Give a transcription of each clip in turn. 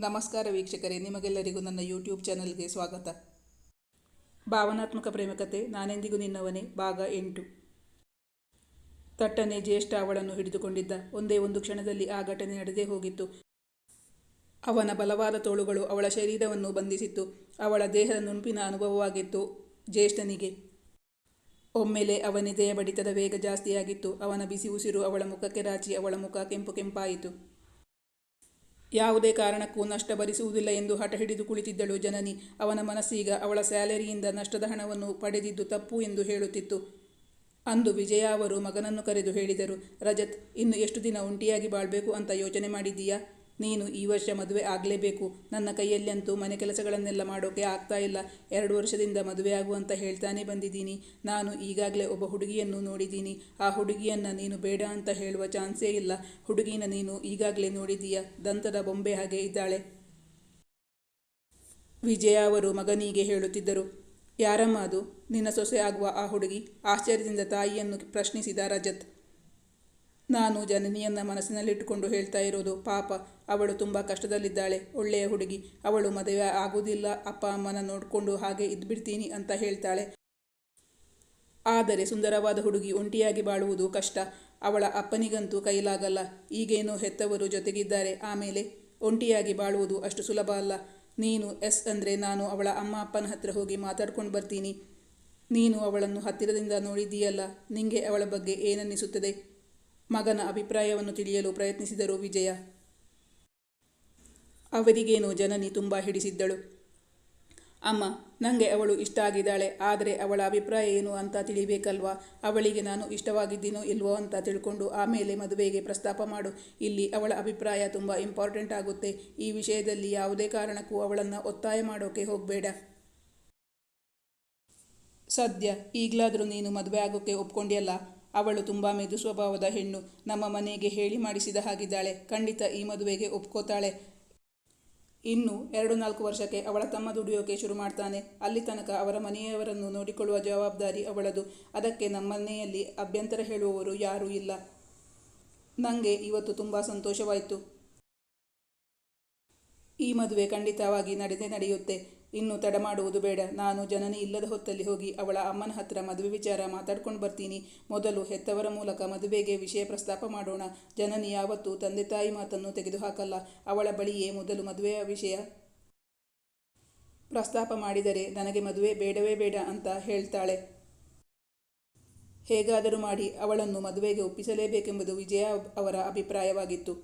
ನಮಸ್ಕಾರ ವೀಕ್ಷಕರೇ, ನಿಮಗೆಲ್ಲರಿಗೂ ನನ್ನ ಯೂಟ್ಯೂಬ್ ಚಾನಲ್ಗೆ ಸ್ವಾಗತ. ಭಾವನಾತ್ಮಕ ಪ್ರೇಮಕತೆ ನಾನೆಂದಿಗೂ ನಿನ್ನವನೇ ಭಾಗ 8. ತಟ್ಟನೆ ಜ್ಯೇಷ್ಠ ಅವಳನ್ನು ಹಿಡಿದುಕೊಂಡಿದ್ದ. ಒಂದೇ ಒಂದು ಕ್ಷಣದಲ್ಲಿ ಆ ಘಟನೆ ನಡೆದೇ ಹೋಗಿತ್ತು. ಅವನ ಬಲವಾದ ತೋಳುಗಳು ಅವಳ ಶರೀರವನ್ನು ಬಂಧಿಸಿತ್ತು. ಅವಳ ದೇಹದ ನುಣುಪಿನ ಅನುಭವವಾಗಿತ್ತು ಜ್ಯೇಷ್ಠನಿಗೆ. ಒಮ್ಮೆಲೆ ಅವನೆದೆಯ ಬಡಿತದ ವೇಗ ಜಾಸ್ತಿಯಾಗಿತ್ತು. ಅವನ ಬಿಸಿ ಉಸಿರು ಅವಳ ಮುಖಕ್ಕೆ ರಾಚಿ ಅವಳ ಮುಖ ಕೆಂಪು ಕೆಂಪಾಯಿತು. ಯಾವುದೇ ಕಾರಣಕ್ಕೂ ನಷ್ಟ ಭರಿಸುವುದಿಲ್ಲ ಎಂದು ಹಠ ಹಿಡಿದು ಕುಳಿತಿದ್ದಳು ಜನನಿ. ಅವನ ಮನಸ್ಸೀಗ ಅವಳ ಸ್ಯಾಲರಿಯಿಂದ ನಷ್ಟದ ಹಣವನ್ನು ಪಡೆದಿದ್ದು ತಪ್ಪು ಎಂದು ಹೇಳುತ್ತಿತ್ತು. ಅಂದು ವಿಜಯ ಅವರು ಮಗನನ್ನು ಕರೆದು ಹೇಳಿದರು, ರಜತ್, ಇನ್ನು ಎಷ್ಟು ದಿನ ಒಂಟಿಯಾಗಿ ಬಾಳ್ಬೇಕು ಅಂತ ಯೋಚನೆ ಮಾಡಿದ್ದೀಯಾ? ನೀನು ಈ ವರ್ಷ ಮದುವೆ ಆಗಲೇಬೇಕು. ನನ್ನ ಕೈಯಲ್ಲಂತೂ ಮನೆ ಕೆಲಸಗಳನ್ನೆಲ್ಲ ಮಾಡೋಕೆ ಆಗ್ತಾ ಇಲ್ಲ. 2 ವರ್ಷದಿಂದ ಮದುವೆ ಆಗು ಅಂತ ಹೇಳ್ತಾನೆ ಬಂದಿದ್ದೀನಿ. ನಾನು ಈಗಾಗಲೇ ಒಬ್ಬ ಹುಡುಗಿಯನ್ನು ನೋಡಿದ್ದೀನಿ. ಆ ಹುಡುಗಿಯನ್ನು ನೀನು ಬೇಡ ಅಂತ ಹೇಳುವ ಚಾನ್ಸೇ ಇಲ್ಲ. ಹುಡುಗಿನ ನೀನು ಈಗಾಗಲೇ ನೋಡಿದೀಯ, ದಂತದ ಬೊಂಬೆ ಹಾಗೆ ಇದ್ದಾಳೆ. ವಿಜಯ ಅವರು ಮಗನಿಗೆ ಹೇಳುತ್ತಿದ್ದರು. ಯಾರಮ್ಮ ಅದು? ನಿನ್ನ ಸೊಸೆ ಆಗುವ ಆ ಹುಡುಗಿ? ಆಶ್ಚರ್ಯದಿಂದ ತಾಯಿಯನ್ನು ಪ್ರಶ್ನಿಸಿದ ರಜತ್. ನಾನು ಜನನಿಯನ್ನ ಮನಸ್ಸಿನಲ್ಲಿಟ್ಟುಕೊಂಡು ಹೇಳ್ತಾ ಇರೋದು. ಪಾಪ, ಅವಳು ತುಂಬ ಕಷ್ಟದಲ್ಲಿದ್ದಾಳೆ. ಒಳ್ಳೆಯ ಹುಡುಗಿ. ಅವಳು ಮದುವೆ ಆಗುವುದಿಲ್ಲ, ಅಪ್ಪ ಅಮ್ಮನ ನೋಡಿಕೊಂಡು ಹಾಗೆ ಇದ್ಬಿಡ್ತೀನಿ ಅಂತ ಹೇಳ್ತಾಳೆ. ಆದರೆ ಸುಂದರವಾದ ಹುಡುಗಿ ಒಂಟಿಯಾಗಿ ಬಾಳುವುದು ಕಷ್ಟ. ಅವಳ ಅಪ್ಪನಿಗಂತೂ ಕೈಲಾಗಲ್ಲ. ಈಗೇನೋ ಹೆತ್ತವರು ಜೊತೆಗಿದ್ದಾರೆ. ಆಮೇಲೆ ಒಂಟಿಯಾಗಿ ಬಾಳುವುದು ಅಷ್ಟು ಸುಲಭ ಅಲ್ಲ. ನೀನು ಎಸ್ ಅಂದರೆ ನಾನು ಅವಳ ಅಮ್ಮ ಅಪ್ಪನ ಹತ್ರ ಹೋಗಿ ಮಾತಾಡ್ಕೊಂಡು ಬರ್ತೀನಿ. ನೀನು ಅವಳನ್ನು ಹತ್ತಿರದಿಂದ ನೋಡಿದ್ದೀಯಲ್ಲ, ನಿಂಗೆ ಅವಳ ಬಗ್ಗೆ ಏನನ್ನಿಸುತ್ತದೆ? ಮಗನ ಅಭಿಪ್ರಾಯವನ್ನು ತಿಳಿಯಲು ಪ್ರಯತ್ನಿಸಿದರು ವಿಜಯ. ಅವರಿಗೇನು ಜನನಿ ತುಂಬ ಹಿಡಿಸಿದ್ದಳು. ಅಮ್ಮ, ನನಗೆ ಅವಳು ಇಷ್ಟ ಆಗಿದ್ದಾಳೆ. ಆದರೆ ಅವಳ ಅಭಿಪ್ರಾಯ ಏನು ಅಂತ ತಿಳಿಬೇಕಲ್ವಾ? ಅವಳಿಗೆ ನಾನು ಇಷ್ಟವಾಗಿದ್ದೀನೋ ಇಲ್ವೋ ಅಂತ ತಿಳ್ಕೊಂಡು ಆಮೇಲೆ ಮದುವೆಗೆ ಪ್ರಸ್ತಾಪ ಮಾಡು. ಇಲ್ಲಿ ಅವಳ ಅಭಿಪ್ರಾಯ ತುಂಬ ಇಂಪಾರ್ಟೆಂಟ್ ಆಗುತ್ತೆ. ಈ ವಿಷಯದಲ್ಲಿ ಯಾವುದೇ ಕಾರಣಕ್ಕೂ ಅವಳನ್ನು ಒತ್ತಾಯ ಮಾಡೋಕೆ ಹೋಗಬೇಡ. ಸದ್ಯ ಈಗಲಾದರೂ ನೀನು ಮದುವೆ ಆಗೋಕ್ಕೆ ಒಪ್ಕೊಂಡಿಯಲ್ಲ. ಅವಳು ತುಂಬ ಮೆದು ಸ್ವಭಾವದ ಹೆಣ್ಣು. ನಮ್ಮ ಮನೆಗೆ ಹೇಳಿ ಮಾಡಿಸಿದ ಹಾಗಿದ್ದಾಳೆ. ಖಂಡಿತ ಈ ಮದುವೆಗೆ ಒಪ್ಕೋತಾಳೆ. ಇನ್ನು 2-4 ವರ್ಷಕ್ಕೆ ಅವಳ ತಮ್ಮ ದುಡಿಯೋಕೆ ಶುರು ಮಾಡ್ತಾನೆ. ಅಲ್ಲಿ ತನಕ ಅವರ ಮನೆಯವರನ್ನು ನೋಡಿಕೊಳ್ಳುವ ಜವಾಬ್ದಾರಿ ಅವಳದು. ಅದಕ್ಕೆ ನಮ್ಮನೆಯಲ್ಲಿ ಅಭ್ಯಂತರ ಹೇಳುವವರು ಯಾರೂ ಇಲ್ಲ. ನನಗೆ ಇವತ್ತು ತುಂಬ ಸಂತೋಷವಾಯಿತು. ಈ ಮದುವೆ ಖಂಡಿತವಾಗಿ ನಡೆಯುತ್ತೆ. ಇನ್ನು ತಡ ಮಾಡುವುದು ಬೇಡ. ನಾನು ಜನನಿ ಇಲ್ಲದ ಹೊತ್ತಲ್ಲಿ ಹೋಗಿ ಅವಳ ಅಮ್ಮನ ಹತ್ರ ಮದುವೆ ವಿಚಾರ ಮಾತಾಡ್ಕೊಂಡು ಬರ್ತೀನಿ. ಮೊದಲು ಹೆತ್ತವರ ಮೂಲಕ ಮದುವೆಗೆ ವಿಷಯ ಪ್ರಸ್ತಾಪ ಮಾಡೋಣ. ಜನನಿ ಯಾವತ್ತೂ ತಂದೆ ತಾಯಿ ಮಾತನ್ನು ತೆಗೆದುಹಾಕಲ್ಲ. ಅವಳ ಬಳಿಯೇ ಮೊದಲು ಮದುವೆಯ ವಿಷಯ ಪ್ರಸ್ತಾಪ ಮಾಡಿದರೆ ನನಗೆ ಮದುವೆ ಬೇಡವೇ ಬೇಡ ಅಂತ ಹೇಳ್ತಾಳೆ. ಹೇಗಾದರೂ ಮಾಡಿ ಅವಳನ್ನು ಮದುವೆಗೆ ಒಪ್ಪಿಸಲೇಬೇಕೆಂಬುದು ವಿಜಯ ಅವರ ಅಭಿಪ್ರಾಯವಾಗಿತ್ತು.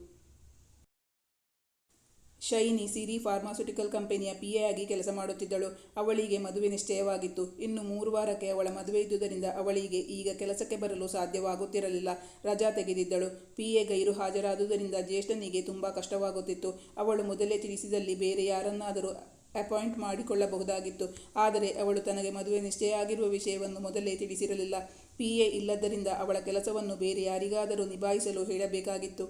ಶೈನಿ ಸಿರಿ ಫಾರ್ಮಾಸ್ಯೂಟಿಕಲ್ ಕಂಪನಿಯ PA ಆಗಿ ಕೆಲಸ ಮಾಡುತ್ತಿದ್ದಳು. ಅವಳಿಗೆ ಮದುವೆ ನಿಶ್ಚಯವಾಗಿತ್ತು. ಇನ್ನು 3 ವಾರಕ್ಕೆ ಅವಳ ಮದುವೆ ಇದ್ದುದರಿಂದ ಅವಳಿಗೆ ಈಗ ಕೆಲಸಕ್ಕೆ ಬರಲು ಸಾಧ್ಯವಾಗುತ್ತಿರಲಿಲ್ಲ. ರಜಾ ತೆಗೆದಿದ್ದಳು. PA ಗೈರು ಹಾಜರಾದುದರಿಂದ ಜ್ಯೇಷ್ಠನಿಗೆ ತುಂಬ ಕಷ್ಟವಾಗುತ್ತಿತ್ತು. ಅವಳು ಮೊದಲೇ ತಿಳಿಸಿದಲ್ಲಿ ಬೇರೆ ಯಾರನ್ನಾದರೂ ಅಪಾಯಿಂಟ್ ಮಾಡಿಕೊಳ್ಳಬಹುದಾಗಿತ್ತು. ಆದರೆ ಅವಳು ತನಗೆ ಮದುವೆ ನಿಶ್ಚಯ ಆಗಿರುವ ವಿಷಯವನ್ನು ಮೊದಲೇ ತಿಳಿಸಿರಲಿಲ್ಲ. PA ಇಲ್ಲದ್ದರಿಂದ ಅವಳ ಕೆಲಸವನ್ನು ಬೇರೆ ಯಾರಿಗಾದರೂ ನಿಭಾಯಿಸಲು ಹೇಳಬೇಕಾಗಿತ್ತು.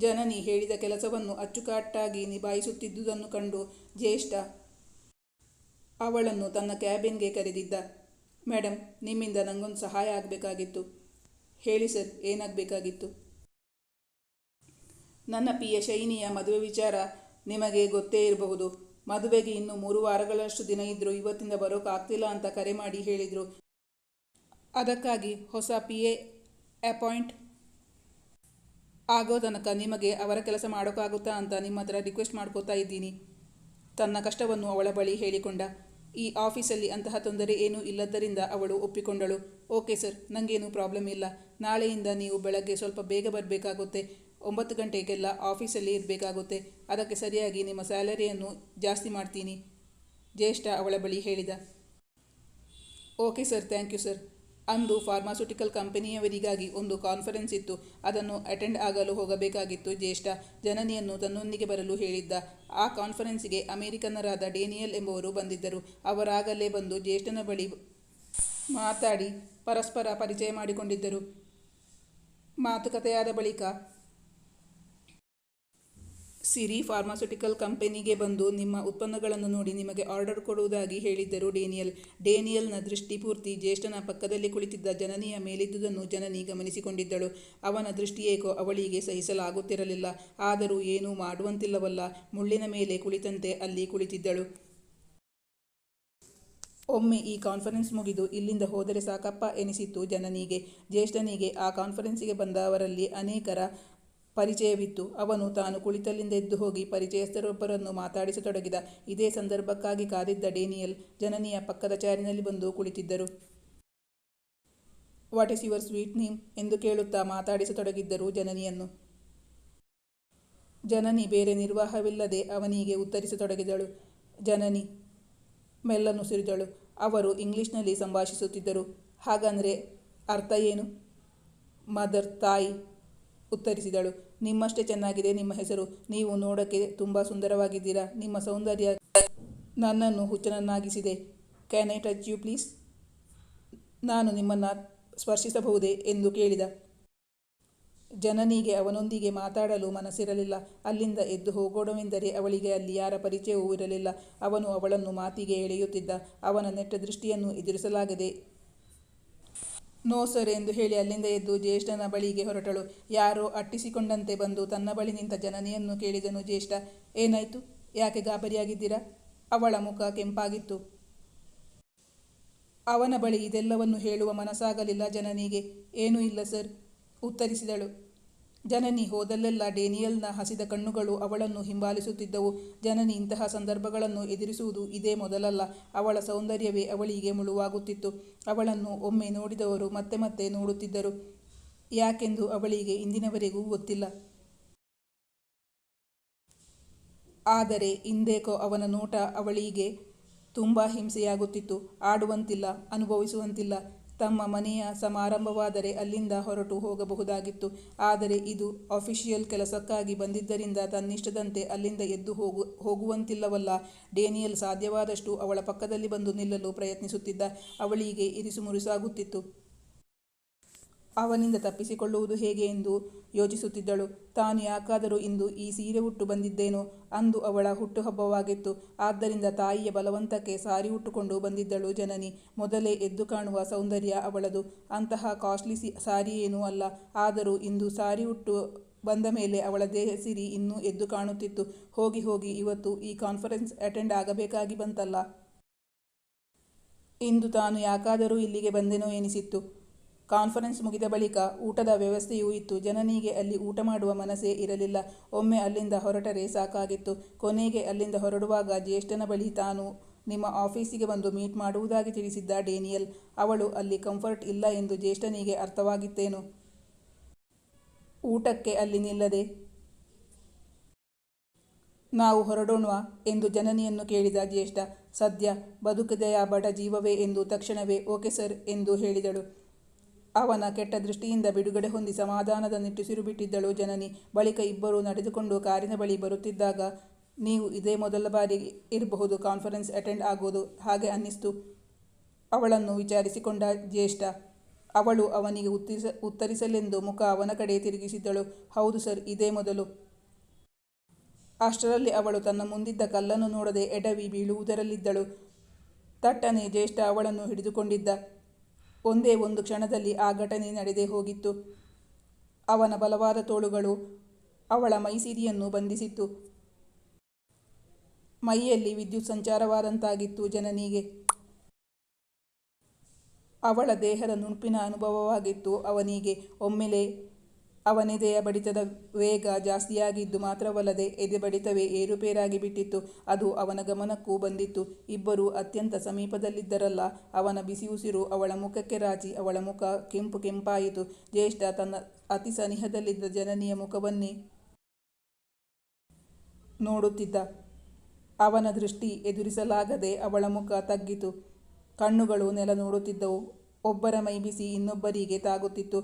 ಜನನಿ ಹೇಳಿದ ಕೆಲಸವನ್ನು ಅಚ್ಚುಕಟ್ಟಾಗಿ ನಿಭಾಯಿಸುತ್ತಿದ್ದುದನ್ನು ಕಂಡು ಜ್ಯೇಷ್ಠ ಅವಳನ್ನು ತನ್ನ ಕ್ಯಾಬಿನ್ಗೆ ಕರೆದಿದ್ದ. ಮೇಡಮ್, ನಿಮ್ಮಿಂದ ನನಗೊಂದು ಸಹಾಯ ಆಗಬೇಕಾಗಿತ್ತು. ಹೇಳಿ ಸರ್, ಏನಾಗಬೇಕಾಗಿತ್ತು? ನನ್ನ PA ಶೈನಿಯ ಮದುವೆ ವಿಚಾರ ನಿಮಗೆ ಗೊತ್ತೇ ಇರಬಹುದು. ಮದುವೆಗೆ ಇನ್ನು 3 ವಾರಗಳಷ್ಟು ದಿನ ಇದ್ದರೂ ಇವತ್ತಿಂದ ಬರೋಕ್ಕಾಗ್ತಿಲ್ಲ ಅಂತ ಕರೆ ಮಾಡಿ ಹೇಳಿದರು. ಅದಕ್ಕಾಗಿ ಹೊಸ PA ಅಪಾಯಿಂಟ್ ಆಗೋ ತನಕ ನಿಮಗೆ ಅವರ ಕೆಲಸ ಮಾಡೋಕ್ಕಾಗುತ್ತಾ ಅಂತ ನಿಮ್ಮ ಹತ್ರ ರಿಕ್ವೆಸ್ಟ್ ಮಾಡ್ಕೋತಾ ಇದ್ದೀನಿ. ತನ್ನ ಕಷ್ಟವನ್ನು ಅವಳ ಬಳಿ ಹೇಳಿಕೊಂಡ. ಈ ಆಫೀಸಲ್ಲಿ ಅಂತಹ ತೊಂದರೆ ಏನೂ ಇಲ್ಲದ್ದರಿಂದ ಅವಳು ಒಪ್ಪಿಕೊಂಡಳು. ಓಕೆ ಸರ್, ನನಗೇನು ಪ್ರಾಬ್ಲಮ್ ಇಲ್ಲ. ನಾಳೆಯಿಂದ ನೀವು ಬೆಳಗ್ಗೆ ಸ್ವಲ್ಪ ಬೇಗ ಬರಬೇಕಾಗುತ್ತೆ. 9 ಗಂಟೆಗೆಲ್ಲ ಆಫೀಸಲ್ಲಿ ಇರಬೇಕಾಗುತ್ತೆ. ಅದಕ್ಕೆ ಸರಿಯಾಗಿ ನಿಮ್ಮ ಸ್ಯಾಲರಿಯನ್ನು ಜಾಸ್ತಿ ಮಾಡ್ತೀನಿ, ಜ್ಯೇಷ್ಠ ಅವಳ ಬಳಿ ಹೇಳಿದ. Okay sir, thank you sir. ಅಂದು ಫಾರ್ಮಾಸ್ಯೂಟಿಕಲ್ ಕಂಪನಿಯವರಿಗಾಗಿ ಒಂದು ಕಾನ್ಫರೆನ್ಸ್ ಇತ್ತು. ಅದನ್ನು ಅಟೆಂಡ್ ಆಗಲು ಹೋಗಬೇಕಾಗಿತ್ತು ಜ್ಯೇಷ್ಠ. ಜನನಿಯನ್ನು ತನ್ನೊಂದಿಗೆ ಬರಲು ಹೇಳಿದ್ದ. ಆ ಕಾನ್ಫರೆನ್ಸಿಗೆ ಅಮೆರಿಕನ್ನರಾದ ಡೇನಿಯಲ್ ಎಂಬುವರು ಬಂದಿದ್ದರು. ಅವರಾಗಲೇ ಬಂದು ಜ್ಯೇಷ್ಠನ ಬಳಿ ಮಾತಾಡಿ ಪರಸ್ಪರ ಪರಿಚಯ ಮಾಡಿಕೊಂಡಿದ್ದರು. ಮಾತುಕತೆಯಾದ ಬಳಿಕ ಸಿರಿ ಫಾರ್ಮಾಸ್ಯೂಟಿಕಲ್ ಕಂಪನಿಗೆ ಬಂದು ನಿಮ್ಮ ಉತ್ಪನ್ನಗಳನ್ನು ನೋಡಿ ನಿಮಗೆ ಆರ್ಡರ್ ಕೊಡುವುದಾಗಿ ಹೇಳಿದ್ದರು ಡೇನಿಯಲ್. ಡೇನಿಯಲ್ನ ದೃಷ್ಟಿ ಪೂರ್ತಿ ಜ್ಯೇಷ್ಠನ ಪಕ್ಕದಲ್ಲಿ ಕುಳಿತಿದ್ದ ಜನನಿಯ ಮೇಲಿದ್ದುದನ್ನು ಜನನಿ ಗಮನಿಸಿಕೊಂಡಿದ್ದಳು. ಅವನ ದೃಷ್ಟಿ ಏಕೋ ಅವಳಿಗೆ ಸಹಿಸಲಾಗುತ್ತಿರಲಿಲ್ಲ. ಆದರೂ ಏನೂ ಮಾಡುವಂತಿಲ್ಲವಲ್ಲ, ಮುಳ್ಳಿನ ಮೇಲೆ ಕುಳಿತಂತೆ ಅಲ್ಲಿ ಕುಳಿತಿದ್ದಳು. ಒಮ್ಮೆ ಈ ಕಾನ್ಫರೆನ್ಸ್ ಮುಗಿದು ಇಲ್ಲಿಂದ ಹೋದರೆ ಸಾಕಪ್ಪ ಎನಿಸಿತ್ತು ಜನನಿಗೆ. ಜ್ಯೇಷ್ಠನಿಗೆ ಆ ಕಾನ್ಫರೆನ್ಸಿಗೆ ಬಂದವರಲ್ಲಿ ಅನೇಕರ ಪರಿಚಯವಿತ್ತು. ಅವನು ತಾನು ಕುಳಿತಲ್ಲಿಂದ ಎದ್ದು ಹೋಗಿ ಪರಿಚಯಸ್ಥರೊಬ್ಬರನ್ನು ಮಾತಾಡಿಸತೊಡಗಿದ. ಇದೇ ಸಂದರ್ಭಕ್ಕಾಗಿ ಕಾದಿದ್ದ ಡೇನಿಯಲ್ ಜನನಿಯ ಪಕ್ಕದ ಚಾರಿನಲ್ಲಿ ಬಂದು ಕುಳಿತಿದ್ದರು. What is your sweet name ಎಂದು ಕೇಳುತ್ತಾ ಮಾತಾಡಿಸತೊಡಗಿದ್ದರು ಜನನಿಯನ್ನು. ಜನನಿ ಬೇರೆ ನಿರ್ವಾಹವಿಲ್ಲದೆ ಅವನಿಗೆ ಉತ್ತರಿಸತೊಡಗಿದಳು. ಜನನಿ ಮೆಲ್ಲನುಸಿರಿದಳು. ಅವರು ಇಂಗ್ಲಿಷ್ನಲ್ಲಿ ಸಂಭಾಷಿಸುತ್ತಿದ್ದರು. ಹಾಗಂದ್ರೆ ಅರ್ಥ ಏನು? ಮದರ್, ತಾಯಿ ಉತ್ತರಿಸಿದಳು. ನಿಮ್ಮಷ್ಟೇ ಚೆನ್ನಾಗಿದೆ ನಿಮ್ಮ ಹೆಸರು. ನೀವು ನೋಡಕ್ಕೆ ತುಂಬ ಸುಂದರವಾಗಿದ್ದೀರಾ. ನಿಮ್ಮ ಸೌಂದರ್ಯ ನನ್ನನ್ನು ಹುಚ್ಚನನ್ನಾಗಿಸಿದೆ. Can I touch you please? ನಾನು ನಿಮ್ಮನ್ನು ಸ್ಪರ್ಶಿಸಬಹುದೇ ಎಂದು ಕೇಳಿದ. ಜನನಿಗೆ ಅವನೊಂದಿಗೆ ಮಾತಾಡಲು ಮನಸ್ಸಿರಲಿಲ್ಲ. ಅಲ್ಲಿಂದ ಎದ್ದು ಹೋಗೋಣವೆಂದರೆ ಅವಳಿಗೆ ಅಲ್ಲಿ ಯಾರ ಪರಿಚಯವೂ ಇರಲಿಲ್ಲ. ಅವನು ಅವಳನ್ನು ಮಾತಿಗೆ ಎಳೆಯುತ್ತಿದ್ದ. ಅವನ ನೆಟ್ಟ ದೃಷ್ಟಿಯನ್ನು ಎದುರಿಸಲಾಗದೆ ನೋ ಸರ್ ಎಂದು ಹೇಳಿ ಅಲ್ಲಿಂದ ಎದ್ದು ಜ್ಯೇಷ್ಠನ ಬಳಿಗೆ ಹೊರಟಳು. ಯಾರೋ ಅಟ್ಟಿಸಿಕೊಂಡಂತೆ ಬಂದು ತನ್ನ ಬಳಿ ನಿಂತ ಜನನಿಯನ್ನು ಕೇಳಿದನು ಜ್ಯೇಷ್ಠ. ಏನಾಯ್ತು? ಯಾಕೆ ಗಾಬರಿಯಾಗಿದ್ದೀರಾ? ಅವಳ ಮುಖ ಕೆಂಪಾಗಿತ್ತು. ಅವನ ಬಳಿ ಇದೆಲ್ಲವನ್ನು ಹೇಳುವ ಮನಸ್ಸಾಗಲಿಲ್ಲ ಜನನಿಗೆ. ಏನೂ ಇಲ್ಲ ಸರ್ ಉತ್ತರಿಸಿದಳು. ಜನನಿ ಹೋದಲ್ಲೆಲ್ಲ ಡೇನಿಯಲ್ನ ಹಸಿದ ಕಣ್ಣುಗಳು ಅವಳನ್ನು ಹಿಂಬಾಲಿಸುತ್ತಿದ್ದವು. ಜನನಿ ಇಂತಹ ಸಂದರ್ಭಗಳನ್ನು ಎದುರಿಸುವುದು ಇದೇ ಮೊದಲಲ್ಲ. ಅವಳ ಸೌಂದರ್ಯವೇ ಅವಳಿಗೆ ಮುಳುವಾಗುತ್ತಿತ್ತು. ಅವಳನ್ನು ಒಮ್ಮೆ ನೋಡಿದವರು ಮತ್ತೆ ಮತ್ತೆ ನೋಡುತ್ತಿದ್ದರು. ಯಾಕೆಂದು ಅವಳಿಗೆ ಇಂದಿನವರೆಗೂ ಗೊತ್ತಿಲ್ಲ. ಆದರೆ ಇಂದೇಕೋ ಅವನ ನೋಟ ಅವಳಿಗೆ ತುಂಬ ಹಿಂಸೆಯಾಗುತ್ತಿತ್ತು. ಆಡುವಂತಿಲ್ಲ, ಅನುಭವಿಸುವಂತಿಲ್ಲ. ತಮ್ಮ ಮನೆಯ ಸಮಾರಂಭವಾದರೆ ಅಲ್ಲಿಂದ ಹೊರಟು ಹೋಗಬಹುದಾಗಿತ್ತು. ಆದರೆ ಇದು ಅಫಿಷಿಯಲ್ ಕೆಲಸಕ್ಕಾಗಿ ಬಂದಿದ್ದರಿಂದ ತನ್ನಿಷ್ಟದಂತೆ ಅಲ್ಲಿಂದ ಎದ್ದು ಹೋಗುವಂತಿಲ್ಲವಲ್ಲ. ಡೇನಿಯಲ್ ಸಾಧ್ಯವಾದಷ್ಟು ಅವಳ ಪಕ್ಕದಲ್ಲಿ ಬಂದು ನಿಲ್ಲಲು ಪ್ರಯತ್ನಿಸುತ್ತಿದ್ದ. ಅವಳಿಗೆ ಇರಿಸುಮುರಿಸಾಗುತ್ತಿತ್ತು. ಅವನಿಂದ ತಪ್ಪಿಸಿಕೊಳ್ಳುವುದು ಹೇಗೆ ಎಂದು ಯೋಚಿಸುತ್ತಿದ್ದಳು. ತಾನು ಯಾಕಾದರೂ ಇಂದು ಈ ಸೀರೆ ಉಟ್ಟು ಬಂದಿದ್ದೇನೋ? ಅಂದು ಅವಳ ಹುಟ್ಟುಹಬ್ಬವಾಗಿತ್ತು. ಆದ್ದರಿಂದ ತಾಯಿಯ ಬಲವಂತಕ್ಕೆ ಸಾರಿ ಉಟ್ಟುಕೊಂಡು ಬಂದಿದ್ದಳು ಜನನಿ. ಮೊದಲೇ ಎದ್ದು ಕಾಣುವ ಸೌಂದರ್ಯ ಅವಳದು. ಅಂತಹ ಕಾಸ್ಟ್ಲಿ ಸಾರಿಯೇನೂ ಅಲ್ಲ. ಆದರೂ ಇಂದು ಸಾರಿ ಉಟ್ಟು ಬಂದ ಮೇಲೆ ಅವಳ ದೇಹ ಸಿರಿ ಇನ್ನೂ ಎದ್ದು ಕಾಣುತ್ತಿತ್ತು. ಹೋಗಿ ಹೋಗಿ ಇವತ್ತು ಈ ಕಾನ್ಫರೆನ್ಸ್ ಅಟೆಂಡ್ ಆಗಬೇಕಾಗಿ ಬಂತಲ್ಲ. ಇಂದು ತಾನು ಯಾಕಾದರೂ ಇಲ್ಲಿಗೆ ಬಂದೆನೋ ಎನಿಸಿತ್ತು. ಕಾನ್ಫರೆನ್ಸ್ ಮುಗಿದ ಬಳಿಕ ಊಟದ ವ್ಯವಸ್ಥೆಯೂ ಇತ್ತು. ಜನನಿಗೆ ಅಲ್ಲಿ ಊಟ ಮಾಡುವ ಮನಸ್ಸೇ ಇರಲಿಲ್ಲ. ಒಮ್ಮೆ ಅಲ್ಲಿಂದ ಹೊರಟರೆ ಸಾಕಾಗಿತ್ತು. ಕೊನೆಗೆ ಅಲ್ಲಿಂದ ಹೊರಡುವಾಗ ಜ್ಯೇಷ್ಠನ ಬಳಿ ತಾನು ನಿಮ್ಮ ಆಫೀಸಿಗೆ ಬಂದು ಮೀಟ್ ಮಾಡುವುದಾಗಿ ತಿಳಿಸಿದ್ದ ಡೇನಿಯಲ್. ಅವಳು ಅಲ್ಲಿ ಕಂಫರ್ಟ್ ಇಲ್ಲ ಎಂದು ಜ್ಯೇಷ್ಠನಿಗೆ ಅರ್ಥವಾಗಿತ್ತೇನೋ. ಊಟಕ್ಕೆ ಅಲ್ಲಿ ನಿಲ್ಲದೆ ನಾವು ಹೊರಡೋಣವಾ ಎಂದು ಜನನಿಯನ್ನು ಕೇಳಿದ ಜ್ಯೇಷ್ಠ. ಸದ್ಯ ಬದುಕಿದೆಯಾ ಬಡ ಜೀವವೇ ಎಂದು ತಕ್ಷಣವೇ ಓಕೆ ಸರ್ ಎಂದು ಹೇಳಿದಳು. ಅವನ ಕೆಟ್ಟ ದೃಷ್ಟಿಯಿಂದ ಬಿಡುಗಡೆ ಹೊಂದಿ ಸಮಾಧಾನದ ನಿಟ್ಟುಸಿರು ಬಿಟ್ಟಿದ್ದಳು ಜನನಿ. ಬಳಿಕ ಇಬ್ಬರು ನಡೆದುಕೊಂಡು ಕಾರಿನ ಬಳಿ ಬರುತ್ತಿದ್ದಾಗ, ನೀವು ಇದೇ ಮೊದಲ ಬಾರಿ ಇರಬಹುದು ಕಾನ್ಫರೆನ್ಸ್ ಅಟೆಂಡ್ ಆಗೋದು, ಹಾಗೆ ಅನ್ನಿಸ್ತು ಅವಳನ್ನು ವಿಚಾರಿಸಿಕೊಂಡ ಜ್ಯೇಷ್ಠ. ಅವಳು ಅವನಿಗೆ ಉತ್ತರಿಸಲೆಂದು ಮುಖ ಅವನ ಕಡೆ ತಿರುಗಿಸಿದ್ದಳು. ಹೌದು ಸರ್, ಇದೇ ಮೊದಲು. ಅಷ್ಟರಲ್ಲಿ ಅವಳು ತನ್ನ ಮುಂದಿದ್ದ ಕಲ್ಲನ್ನು ನೋಡದೆ ಎಡವಿ ಬೀಳುವುದರಲ್ಲಿದ್ದಳು. ತಟ್ಟನೆ ಜ್ಯೇಷ್ಠ ಅವಳನ್ನು ಹಿಡಿದುಕೊಂಡಿದ್ದ. ಒಂದೇ ಒಂದು ಕ್ಷಣದಲ್ಲಿ ಆ ಘಟನೆ ನಡೆದೇ ಹೋಗಿತ್ತು. ಅವನ ಬಲವಾದ ತೋಳುಗಳು ಅವಳ ಮೈಸಿರಿಯನ್ನು ಬಂಧಿಸಿತ್ತು. ಮೈಯಲ್ಲಿ ವಿದ್ಯುತ್ ಸಂಚಾರವಾದಂತಾಗಿತ್ತು ಜನನಿಗೆ. ಅವಳ ದೇಹದ ನುಣುಪಿನ ಅನುಭವವಾಗಿತ್ತು ಅವನಿಗೆ. ಒಮ್ಮೆಲೆ ಅವನೆದೆಯ ಬಡಿತದ ವೇಗ ಜಾಸ್ತಿಯಾಗಿದ್ದು ಮಾತ್ರವಲ್ಲದೆ ಎದೆ ಬಡಿತವೇ ಏರುಪೇರಾಗಿ ಬಿಟ್ಟಿತ್ತು. ಅದು ಅವನ ಗಮನಕ್ಕೂ ಬಂದಿತ್ತು. ಇಬ್ಬರೂ ಅತ್ಯಂತ ಸಮೀಪದಲ್ಲಿದ್ದರಲ್ಲ. ಅವನ ಬಿಸಿ ಉಸಿರು ಅವಳ ಮುಖಕ್ಕೆ ರಾಚಿ ಅವಳ ಮುಖ ಕೆಂಪು ಕೆಂಪಾಯಿತು. ಜ್ಯೇಷ್ಠ ತನ್ನ ಅತಿ ಸನಿಹದಲ್ಲಿದ್ದ ಜನನಿಯ ಮುಖವನ್ನೇ ನೋಡುತ್ತಿದ್ದ. ಅವನ ದೃಷ್ಟಿ ಎದುರಿಸಲಾಗದೆ ಅವಳ ಮುಖ ತಗ್ಗಿತು. ಕಣ್ಣುಗಳು ನೆಲ ನೋಡುತ್ತಿದ್ದವು. ಒಬ್ಬರ ಮೈ ಬಿಸಿ ಇನ್ನೊಬ್ಬರಿಗೆ ತಾಗುತ್ತಿತ್ತು.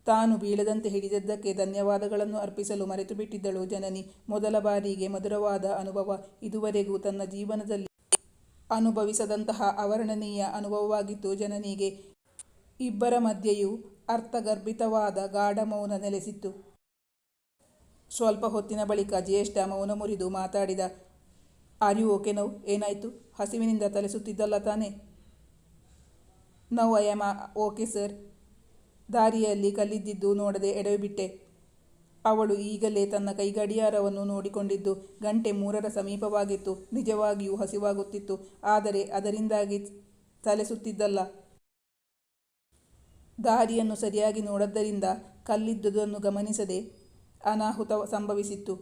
ತಾನು ಬೀಳದಂತೆ ಹಿಡಿದದ್ದಕ್ಕೆ ಧನ್ಯವಾದಗಳನ್ನು ಅರ್ಪಿಸಲು ಮರೆತು ಬಿಟ್ಟಿದ್ದಳು ಜನನಿ. ಮೊದಲ ಬಾರಿಗೆ ಮಧುರವಾದ ಅನುಭವ. ಇದುವರೆಗೂ ತನ್ನ ಜೀವನದಲ್ಲಿ ಅನುಭವಿಸದಂತಹ ಅವರ್ಣನೀಯ ಅನುಭವವಾಗಿತ್ತು ಜನನಿಗೆ. ಇಬ್ಬರ ಮಧ್ಯೆಯೂ ಅರ್ಥಗರ್ಭಿತವಾದ ಗಾಢ ಮೌನ ನೆಲೆಸಿತ್ತು. ಸ್ವಲ್ಪ ಹೊತ್ತಿನ ಬಳಿಕ ಜ್ಯೇಷ್ಠ ಮೌನ ಮುರಿದು ಮಾತಾಡಿದ. Are you okay now? ಏನಾಯಿತು? ಹಸಿವಿನಿಂದ ತಲೆಸುತ್ತಿದ್ದಲ್ಲ ತಾನೇ? Now I am okay sir. ದಾರಿಯಲ್ಲಿ ಕಲ್ಲಿದ್ದಿದ್ದು ನೋಡದೆ ಎಡವಿಬಿಟ್ಟೆ. ಅವಳು ಈಗಲೇ ತನ್ನ ಕೈಗಡಿಯಾರವನ್ನು ನೋಡಿಕೊಂಡಿದ್ದು. ಗಂಟೆ 3ರ ಸಮೀಪವಾಗಿತ್ತು. ನಿಜವಾಗಿಯೂ ಹಸಿವಾಗುತ್ತಿತ್ತು. ಆದರೆ ಅದರಿಂದಾಗಿ ತಲೆಸುತ್ತಿದ್ದಲ್ಲ. ದಾರಿಯನ್ನು ಸರಿಯಾಗಿ ನೋಡದ್ದರಿಂದ ಕಲ್ಲಿದ್ದುದನ್ನು ಗಮನಿಸದೆ ಅನಾಹುತ ಸಂಭವಿಸಿತ್ತು.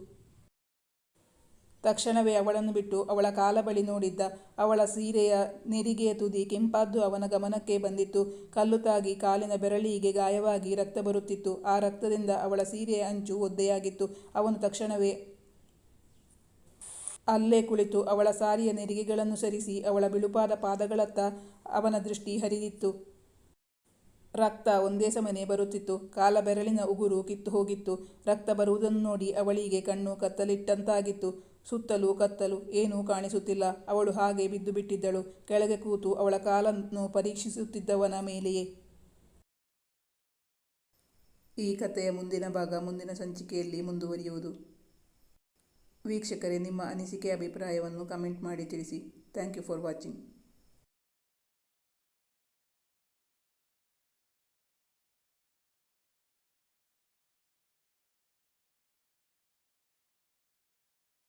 ತಕ್ಷಣವೇ ಅವಳನ್ನು ಬಿಟ್ಟು ಅವಳ ಕಾಲ ಬಳಿ ನೋಡಿದ್ದ. ಅವಳ ಸೀರೆಯ ನೆರಿಗೆಯ ತುದಿ ಕೆಂಪಾದ್ದು ಅವನ ಗಮನಕ್ಕೆ ಬಂದಿತ್ತು. ಕಲ್ಲು ತಾಗಿ ಕಾಲಿನ ಬೆರಳಿಗೆ ಗಾಯವಾಗಿ ರಕ್ತ ಬರುತ್ತಿತ್ತು. ಆ ರಕ್ತದಿಂದ ಅವಳ ಸೀರೆಯ ಅಂಚು ಒದ್ದೆಯಾಗಿತ್ತು. ಅವನು ತಕ್ಷಣವೇ ಅಲ್ಲೇ ಕುಳಿತು ಅವಳ ಸಾರಿಯ ನೆರಿಗೆಗಳನ್ನು ಸರಿಸಿ ಅವಳ ಬಿಳುಪಾದ ಪಾದಗಳತ್ತ ಅವನ ದೃಷ್ಟಿ ಹರಿದಿತ್ತು. ರಕ್ತ ಒಂದೇ ಸಮನೆ ಬರುತ್ತಿತ್ತು. ಕಾಲ ಬೆರಳಿನ ಉಗುರು ಕಿತ್ತು ಹೋಗಿತ್ತು. ರಕ್ತ ಬರುವುದನ್ನು ನೋಡಿ ಅವಳಿಗೆ ಕಣ್ಣು ಕತ್ತಲಿಟ್ಟಂತಾಗಿತ್ತು. ಸುತ್ತಲೂ ಕತ್ತಲು, ಏನೂ ಕಾಣಿಸುತ್ತಿಲ್ಲ. ಅವಳು ಹಾಗೆ ಬಿದ್ದು ಬಿಟ್ಟಿದ್ದಳು. ಕೆಳಗೆ ಕೂತು ಅವಳ ಕಾಲನ್ನು ಪರೀಕ್ಷಿಸುತ್ತಿದ್ದವನ ಮೇಲೆಯೇ. ಈ ಕಥೆಯ ಮುಂದಿನ ಭಾಗ ಮುಂದಿನ ಸಂಚಿಕೆಯಲ್ಲಿ ಮುಂದುವರಿಯುವುದು. ವೀಕ್ಷಕರೇ, ನಿಮ್ಮ ಅನಿಸಿಕೆ ಅಭಿಪ್ರಾಯವನ್ನು ಕಮೆಂಟ್ ಮಾಡಿ ತಿಳಿಸಿ. Thank you for watching.